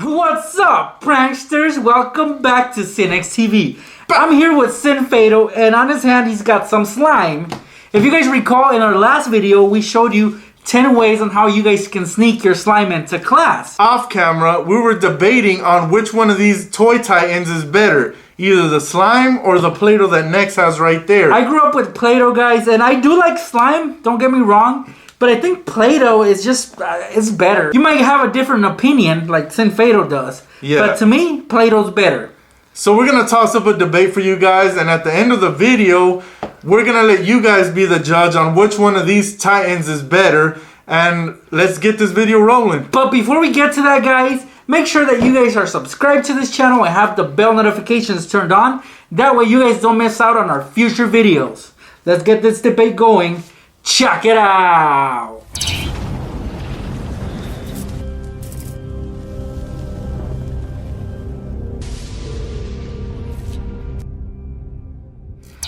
What's up, pranksters? Welcome back to Cinex TV. I'm here with Sinfado, and on his hand he's got some slime. If you guys recall, in our last video we showed you 10 ways on how you guys can sneak your slime into class. Off camera, we were debating on which one of these toy tie-ins is better. Either the slime or the Play-Doh that Nex has right there. I grew up with Play-Doh, guys, and I do like slime, don't get me wrong. But I think Play-Doh is just, it's better. You might have a different opinion, like Sinfado does. Yeah. But to me, Play-Doh's better. So we're going to toss up a debate for you guys. And at the end of the video, we're going to let you guys be the judge on which one of these tie-ins is better. And let's get this video rolling. But before we get to that, guys, make sure that you guys are subscribed to this channel and have the bell notifications turned on. That way you guys don't miss out on our future videos. Let's get this debate going. Check it out!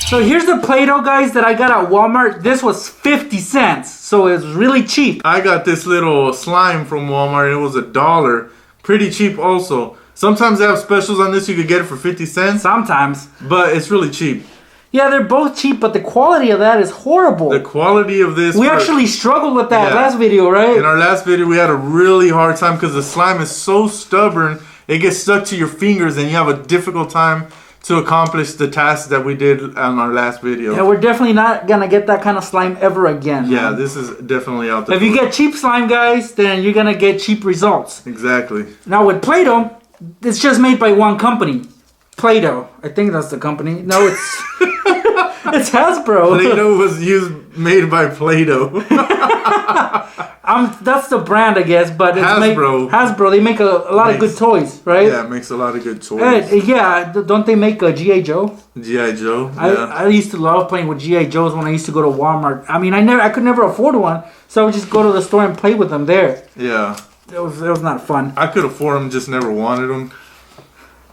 So here's the Play-Doh, guys, that I got at Walmart. This was 50 cents, so it was really cheap. I got this little slime from Walmart. It was $1. Pretty cheap also. Sometimes they have specials on this. You could get it for 50 cents. Sometimes. But it's really cheap. Yeah, they're both cheap, but the quality of that is horrible. The quality of this... We actually struggled with that last video, right? In our last video, we had a really hard time because the slime is so stubborn. It gets stuck to your fingers and you have a difficult time to accomplish the task that we did on our last video. Yeah, we're definitely not going to get that kind of slime ever again. Yeah, man. this is definitely out there. If you get cheap slime, guys, then you're going to get cheap results. Exactly. Now with Play-Doh, it's just made by one company. Play-Doh. I think that's the company. No, it's... It's Hasbro. Play-Doh was made by Play-Doh. That's the brand, I guess, but it's Hasbro. Hasbro, they make a lot of good toys, right? Yeah, it makes a lot of good toys. Yeah, don't they make a G.I. Joe? G.I. Joe, yeah. I used to love playing with G.I. Joes when I used to go to Walmart. I mean, I could never afford one, so I would just go to the store and play with them there. Yeah. It was not fun. I could afford them, just never wanted them.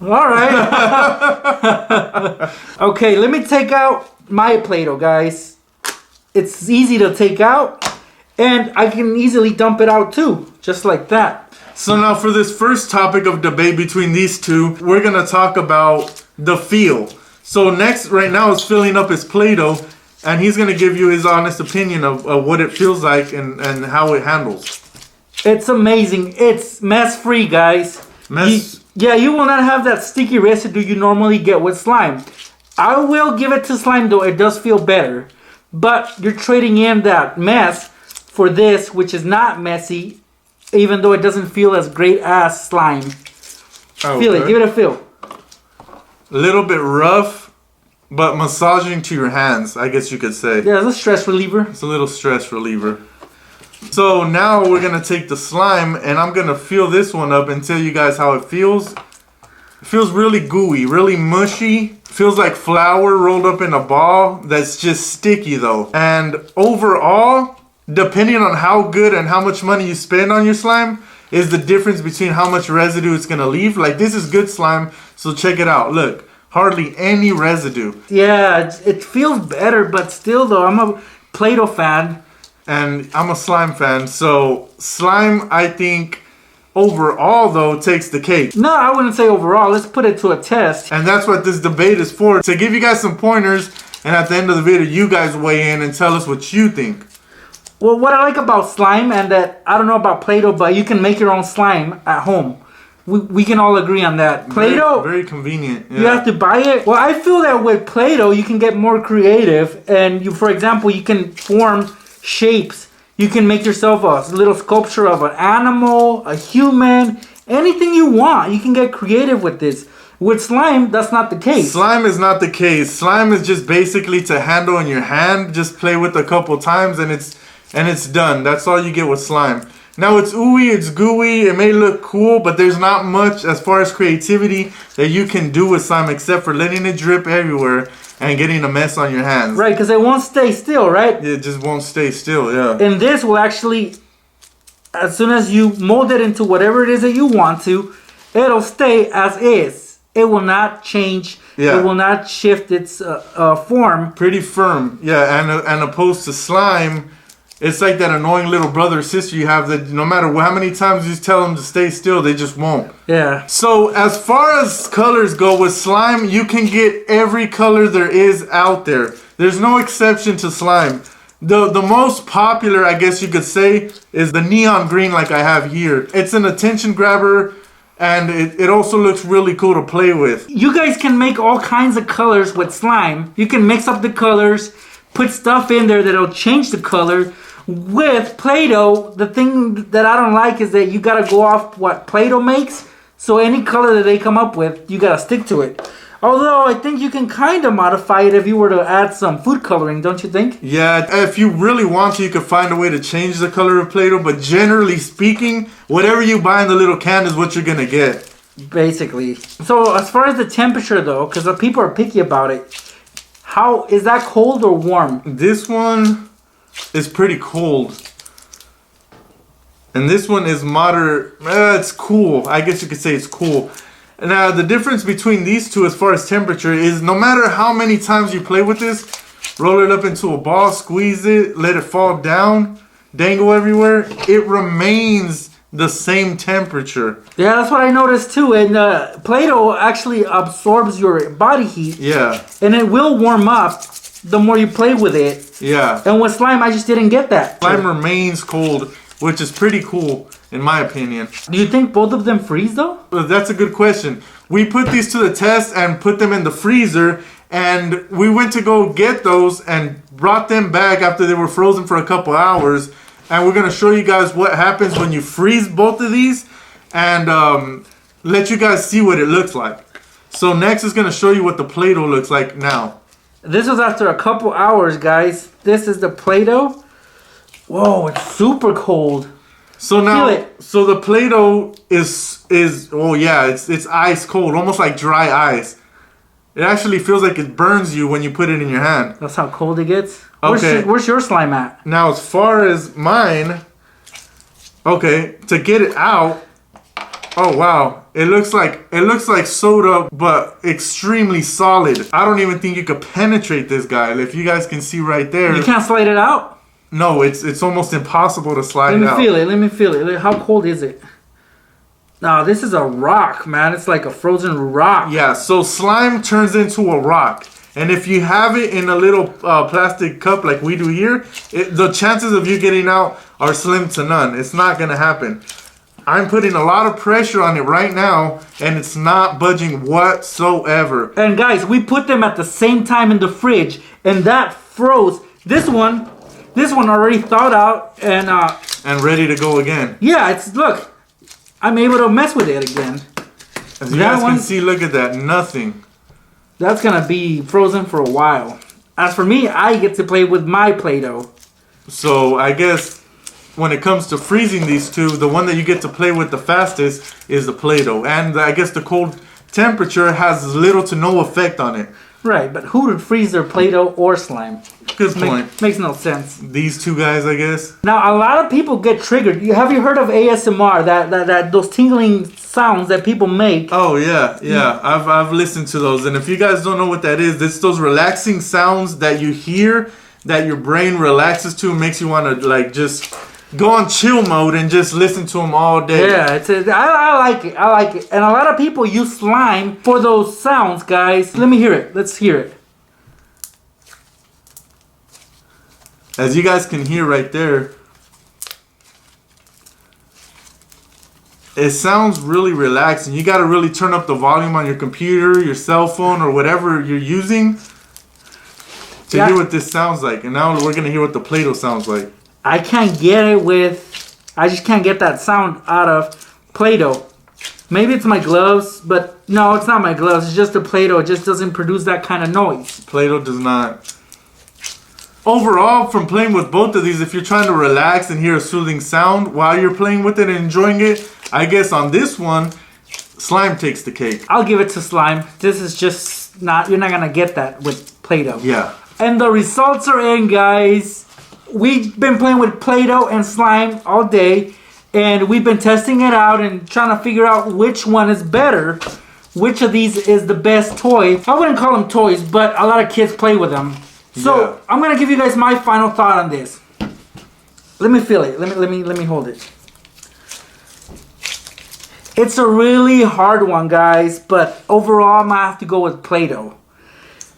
All right. Okay, let me take out my Play-Doh, guys. It's easy to take out, and I can easily dump it out too, just like that. So now for this first topic of debate between these two, we're going to talk about the feel. So Nex right now is filling up his Play-Doh, and he's going to give you his honest opinion of what it feels like and how it handles. It's amazing. It's mess-free, guys. You will not have that sticky residue you normally get with slime. I will give it to slime, though. It does feel better. But you're trading in that mess for this, which is not messy, even though it doesn't feel as great as slime. Okay. Feel it. Give it a feel. A little bit rough, but massaging to your hands, I guess you could say. Yeah, it's a stress reliever. It's a little stress reliever. So now we're going to take the slime, and I'm going to feel this one up and tell you guys how it feels. It feels really gooey, really mushy. Feels like flour rolled up in a ball that's just sticky though. And overall, depending on how good and how much money you spend on your slime, is the difference between how much residue it's going to leave. Like, this is good slime, so check it out. Look, hardly any residue. Yeah, it feels better, but still though, I'm a Play-Doh fan. And I'm a slime fan, so slime, I think, overall, though, takes the cake. No, I wouldn't say overall. Let's put it to a test. And that's what this debate is for, to give you guys some pointers, and at the end of the video, you guys weigh in and tell us what you think. Well, what I like about slime, and that, I don't know about Play-Doh, but you can make your own slime at home. We can all agree on that. Play-Doh, very convenient. Yeah. You have to buy it. Well, I feel that with Play-Doh, you can get more creative, and for example, you can form shapes. You can make yourself a little sculpture of an animal, a human, anything you want. You can get creative with this. With slime, that's not the case. Slime is not the case. Slime is just basically to handle in your hand. Just play with a couple times and it's done. That's all you get with slime. Now it's ooey, it's gooey, it may look cool, but there's not much as far as creativity that you can do with slime except for letting it drip everywhere and getting a mess on your hands. Right, because it won't stay still, right? It just won't stay still, yeah. And this will actually, as soon as you mold it into whatever it is that you want to, it'll stay as is. It will not change. Yeah. It will not shift its form. Pretty firm, yeah. And opposed to slime, It's like that annoying little brother or sister you have that no matter how many times you tell them to stay still, they just won't. Yeah. So as far as colors go with slime, you can get every color there is out there. There's no exception to slime. The most popular, I guess you could say, is the neon green like I have here. It's an attention grabber, and it also looks really cool to play with. You guys can make all kinds of colors with slime. You can mix up the colors, put stuff in there that'll change the color. With Play-Doh, the thing that I don't like is that you gotta go off what Play-Doh makes. So any color that they come up with, you gotta stick to it. Although I think you can kind of modify it if you were to add some food coloring, don't you think? Yeah, if you really want to, you could find a way to change the color of Play-Doh. But generally speaking, whatever you buy in the little can is what you're gonna get. Basically. So as far as the temperature though, because people are picky about it, how is that cold or warm? This one is pretty cold. And this one is moderate. It's cool. I guess you could say it's cool. Now, the difference between these two as far as temperature is no matter how many times you play with this, roll it up into a ball, squeeze it, let it fall down, dangle everywhere, it remains the same temperature. Yeah, that's what I noticed too. And Play-Doh actually absorbs your body heat. Yeah. And it will warm up the more you play with it. Yeah. And with slime, I just didn't get that. Slime remains cold, which is pretty cool, in my opinion. Do you think both of them freeze though? That's a good question. We put these to the test and put them in the freezer, and we went to go get those and brought them back after they were frozen for a couple hours. And we're going to show you guys what happens when you freeze both of these and let you guys see what it looks like. So next is going to show you what the Play-Doh looks like now. This was after a couple hours, guys. This is the Play-Doh. Whoa, it's super cold. So now, so the Play-Doh is oh yeah, it's ice cold, almost like dry ice. It actually feels like it burns you when you put it in your hand. That's how cold it gets. Okay. Where's your slime at? Now, as far as mine, okay, to get it out, oh wow, it looks like soda, but extremely solid. I don't even think you could penetrate this guy. If you guys can see right there, you can't slide it out. No, it's almost impossible to slide it out. Let me feel it. How cold is it? No, this is a rock, man. It's like a frozen rock. Yeah, so slime turns into a rock. And if you have it in a little plastic cup like we do here, the chances of you getting out are slim to none. It's not going to happen. I'm putting a lot of pressure on it right now, and it's not budging whatsoever. And guys, we put them at the same time in the fridge, and that froze. This one already thawed out and ready to go again. Yeah, look, I'm able to mess with it again. As you guys can see, look at that, nothing. That's gonna be frozen for a while. As for me, I get to play with my Play-Doh. So I guess when it comes to freezing these two, the one that you get to play with the fastest is the Play-Doh. And I guess the cold temperature has little to no effect on it. Right, but who would freeze their Play-Doh or slime? Good point. Makes no sense. These two guys, I guess. Now, a lot of people get triggered. Have you heard of ASMR? That those tingling sounds that people make. Oh yeah. I've listened to those, and if you guys don't know what that is, it's those relaxing sounds that you hear that your brain relaxes to and makes you want to like just go on chill mode and just listen to them all day. Yeah, I like it. I like it. And a lot of people use slime for those sounds, guys. Let me hear it. Let's hear it. As you guys can hear right there, it sounds really relaxing. You got to really turn up the volume on your computer, your cell phone, or whatever you're using to hear what this sounds like. And now we're going to hear what the Play-Doh sounds like. I just can't get that sound out of Play-Doh. Maybe it's my gloves, but no, it's not my gloves. It's just the Play-Doh. It just doesn't produce that kind of noise. Play-Doh does not. Overall, from playing with both of these, if you're trying to relax and hear a soothing sound while you're playing with it and enjoying it, I guess on this one, slime takes the cake. I'll give it to slime. This is just you're not going to get that with Play-Doh. Yeah. And the results are in, guys. We've been playing with Play-Doh and slime all day, and we've been testing it out and trying to figure out which one is better. Which of these is the best toy? I wouldn't call them toys, but a lot of kids play with them. So, I'm going to give you guys my final thought on this. Let me feel it. Let me hold it. It's a really hard one, guys, but overall I'm gonna have to go with Play-Doh.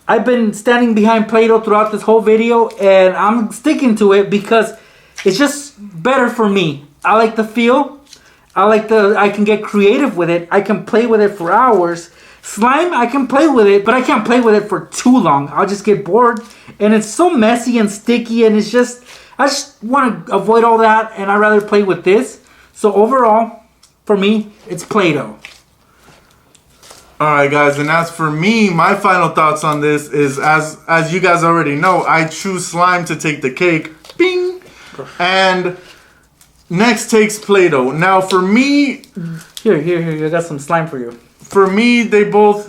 I've been standing behind Play-Doh throughout this whole video, and I'm sticking to it because it's just better for me. I like the feel. I can get creative with it. I can play with it for hours. Slime, I can play with it, but I can't play with it for too long. I'll just get bored, and it's so messy and sticky, and it's just, I just want to avoid all that, and I'd rather play with this. So overall, for me, it's Play-Doh. Alright guys, and as for me, my final thoughts on this is, as you guys already know, I choose slime to take the cake. Bing! And next takes Play-Doh. Now for me... Here, I got some slime for you. For me, they both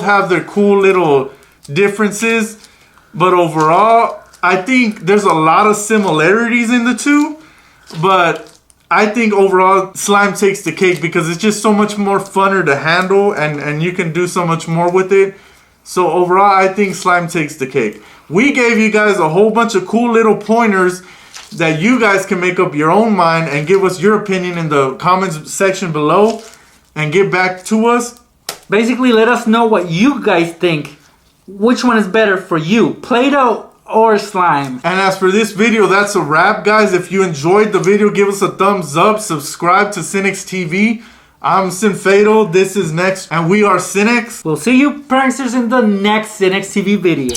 have their cool little differences. But overall, I think there's a lot of similarities in the two. But I think overall slime takes the cake because it's just so much more funner to handle and you can do so much more with it. So overall, I think slime takes the cake. We gave you guys a whole bunch of cool little pointers that you guys can make up your own mind and give us your opinion in the comments section below and get back to us. Basically, let us know what you guys think. Which one is better for you, Play-Doh or slime? And as for this video, that's a wrap, guys. If you enjoyed the video, give us a thumbs up. Subscribe to Cynics TV. I'm Sinfado. This is Next, and we are Cynics. We'll see you pranksters in the next Cynics TV video.